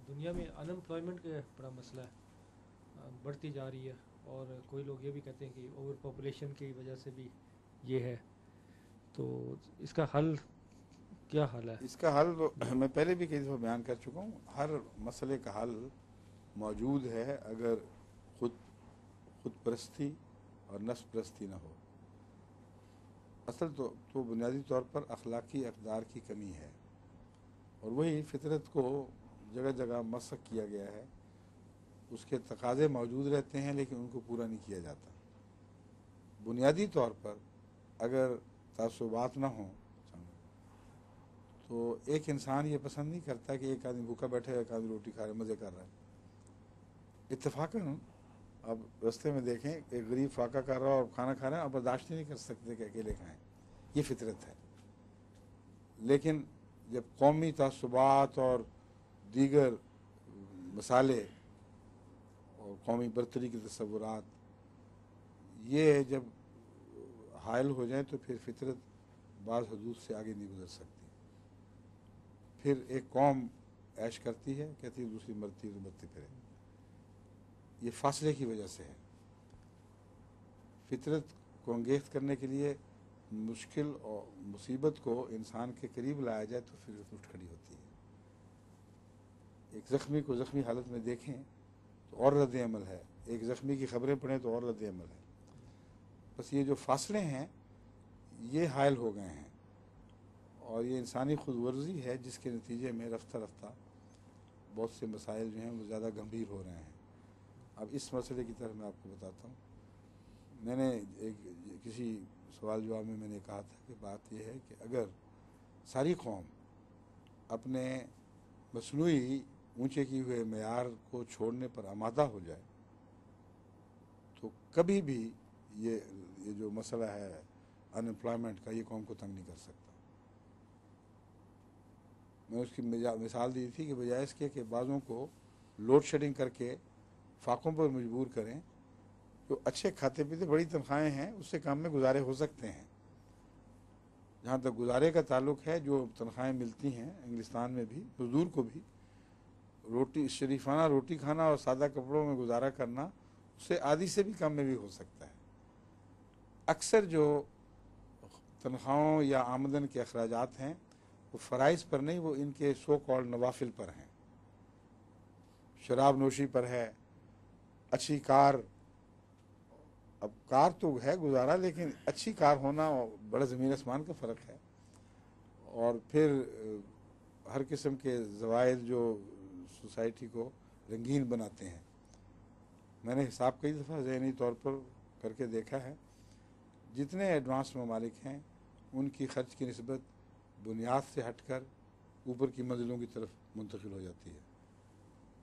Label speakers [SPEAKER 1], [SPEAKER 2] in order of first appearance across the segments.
[SPEAKER 1] دنیا میں انمپلائمنٹ کا بڑا مسئلہ ہے، بڑھتی جا رہی ہے، اور کوئی لوگ یہ بھی کہتے ہیں کہ اوور پاپولیشن کی وجہ سے بھی یہ ہے، تو اس کا حل کیا حل ہے؟
[SPEAKER 2] اس کا حل میں پہلے بھی کئی دفعہ بیان کر چکا ہوں، ہر مسئلے کا حل موجود ہے اگر خود پرستی اور نفس پرستی نہ ہو۔ اصل تو بنیادی طور پر اخلاقی اقدار کی کمی ہے، اور وہی فطرت کو جگہ جگہ مسخ کیا گیا ہے، اس کے تقاضے موجود رہتے ہیں لیکن ان کو پورا نہیں کیا جاتا۔ بنیادی طور پر اگر تعصبات نہ ہوں تو ایک انسان یہ پسند نہیں کرتا کہ ایک آدمی بھوکا بیٹھے ایک آدمی روٹی کھا رہے مزے کر رہا ہے۔ اتفاقاً اب رستے میں دیکھیں ایک غریب فاقہ کر رہا اور کھانا کھا رہے ہیں، اب برداشت نہیں کر سکتے کہ اکیلے کھائیں، یہ فطرت ہے۔ لیکن جب قومی تعصبات اور دیگر مسالے اور قومی برتری کے تصورات یہ جب حائل ہو جائیں تو پھر فطرت بعض حدود سے آگے نہیں گزر سکتی۔ پھر ایک قوم عیش کرتی ہے، کہتی ہے دوسری مرتی تو مرتے پھرے۔ یہ فاصلے کی وجہ سے ہے۔ فطرت کو انگیخت کرنے کے لیے مشکل اور مصیبت کو انسان کے قریب لایا جائے تو پھر اٹھ کھڑی ہوتی ہے۔ ایک زخمی کو زخمی حالت میں دیکھیں تو اور رد عمل ہے، ایک زخمی کی خبریں پڑھیں تو اور رد عمل ہے۔ بس یہ جو فاصلے ہیں یہ حائل ہو گئے ہیں، اور یہ انسانی خود ورزی ہے جس کے نتیجے میں رفتہ رفتہ بہت سے مسائل جو ہیں وہ زیادہ گمبھیر ہو رہے ہیں۔ اب اس مسئلے کی طرف میں آپ کو بتاتا ہوں۔ میں نے کسی سوال جواب میں نے کہا تھا کہ بات یہ ہے کہ اگر ساری قوم اپنے مصنوعی اونچے کیے ہوئے معیار کو چھوڑنے پر آمادہ ہو جائے تو کبھی بھی یہ جو مسئلہ ہے ان امپلائمنٹ کا یہ قوم کو تنگ نہیں کر سکتا۔ میں اس کی مثال دی تھی کہ بجائے اس کے کہ بعضوں کو لوڈ شیڈنگ کر کے فاقوں پر مجبور کریں، جو اچھے کھاتے پیتے بڑی تنخواہیں ہیں اس سے کام میں گزارے ہو سکتے ہیں۔ جہاں تک گزارے کا تعلق ہے، جو تنخواہیں ملتی ہیں انگلستان میں بھی مزدور کو بھی روٹی شریفانہ روٹی کھانا اور سادہ کپڑوں میں گزارا کرنا اس سے آدھی سے بھی کم میں بھی ہو سکتا ہے۔ اکثر جو تنخواہوں یا آمدن کے اخراجات ہیں وہ فرائض پر نہیں، وہ ان کے سو کالڈ نوافل پر ہیں۔ شراب نوشی پر ہے، اچھی کار، اب کار تو ہے گزارا لیکن اچھی کار ہونا بڑا زمین آسمان کا فرق ہے، اور پھر ہر قسم کے زوائد جو سوسائٹی کو رنگین بناتے ہیں۔ میں نے حساب کئی دفعہ ذہنی طور پر کر کے دیکھا ہے، جتنے ایڈوانس ممالک ہیں ان کی خرچ کی نسبت بنیاد سے ہٹ کر اوپر کی منزلوں کی طرف منتقل ہو جاتی ہے۔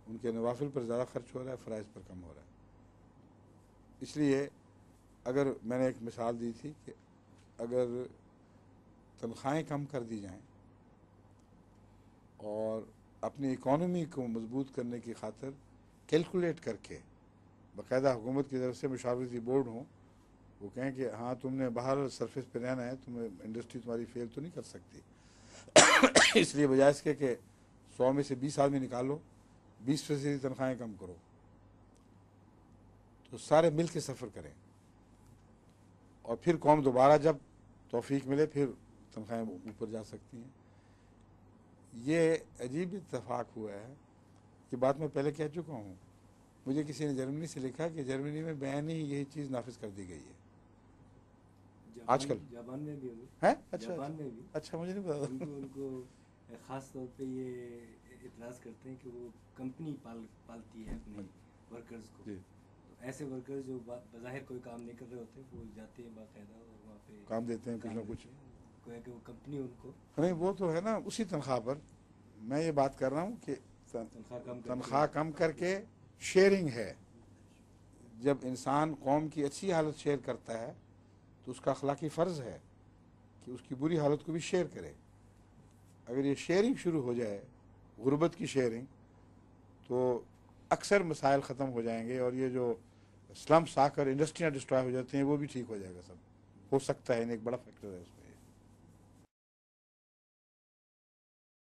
[SPEAKER 2] ان کے نوافل پر زیادہ خرچ ہو رہا ہے، فرائض پر کم ہو رہا ہے۔ اس لیے اگر میں نے ایک مثال دی تھی کہ اگر تنخواہیں کم کر دی جائیں اور اپنی اکانومی کو مضبوط کرنے کی خاطر کیلکولیٹ کر کے باقاعدہ حکومت کی طرف سے مشاورتی بورڈ ہوں، وہ کہیں کہ ہاں تم نے باہر سرفیس پہ رہنا ہے، تمہیں انڈسٹری تمہاری فیل تو نہیں کر سکتی، اس لیے بجائے اس کے کہ 100 میں سے 20 آدمی نکالو، 20% تنخواہیں کم کرو، تو سارے مل کے سفر کریں، اور پھر قوم دوبارہ جب توفیق ملے پھر تنخواہیں اوپر جا سکتی ہیں۔ یہ عجیب اتفاق ہوا ہے کہ بات میں پہلے کہہ چکا ہوں۔ مجھے کسی نے جرمنی سے لکھا کہ جرمنی میں بین ہی یہی چیز نافذ کر دی گئی ہے آج کل۔
[SPEAKER 3] جاپان میں بھی
[SPEAKER 2] ہے
[SPEAKER 3] اچھا
[SPEAKER 2] مجھے نہیں پتا۔
[SPEAKER 3] ان کو خاص طور پہ یہ اعتراض کرتے ہیں کہ وہ کمپنی پالتی ہے اپنے ورکرز کو،
[SPEAKER 2] جی،
[SPEAKER 3] تو ایسے ورکرز جو بظاہر کوئی کام نہیں کر رہے ہوتے وہ جاتے ہیں باقاعدہ اور وہاں پہ
[SPEAKER 2] کام دیتے ہیں کچھ نہ کچھ،
[SPEAKER 3] کوئی کہ وہ کمپنی ان کو
[SPEAKER 2] نہیں وہ تو ہے نا اسی تنخواہ پر۔ میں یہ بات کر رہا ہوں کہ تنخواہ کم کر کے شیئرنگ ہے۔ جب انسان قوم کی اچھی حالت شیئر کرتا ہے تو اس کا اخلاقی فرض ہے کہ اس کی بری حالت کو بھی شیئر کرے۔ اگر یہ شیئرنگ شروع ہو جائے، غربت کی شیئرنگ، تو اکثر مسائل ختم ہو جائیں گے، اور یہ جو سلمس آ کر انڈسٹریاں ڈسٹرائے ہو جاتی ہیں وہ بھی ٹھیک ہو جائے گا۔ سب ہو سکتا ہے، ایک بڑا فیکٹر ہے اس میں۔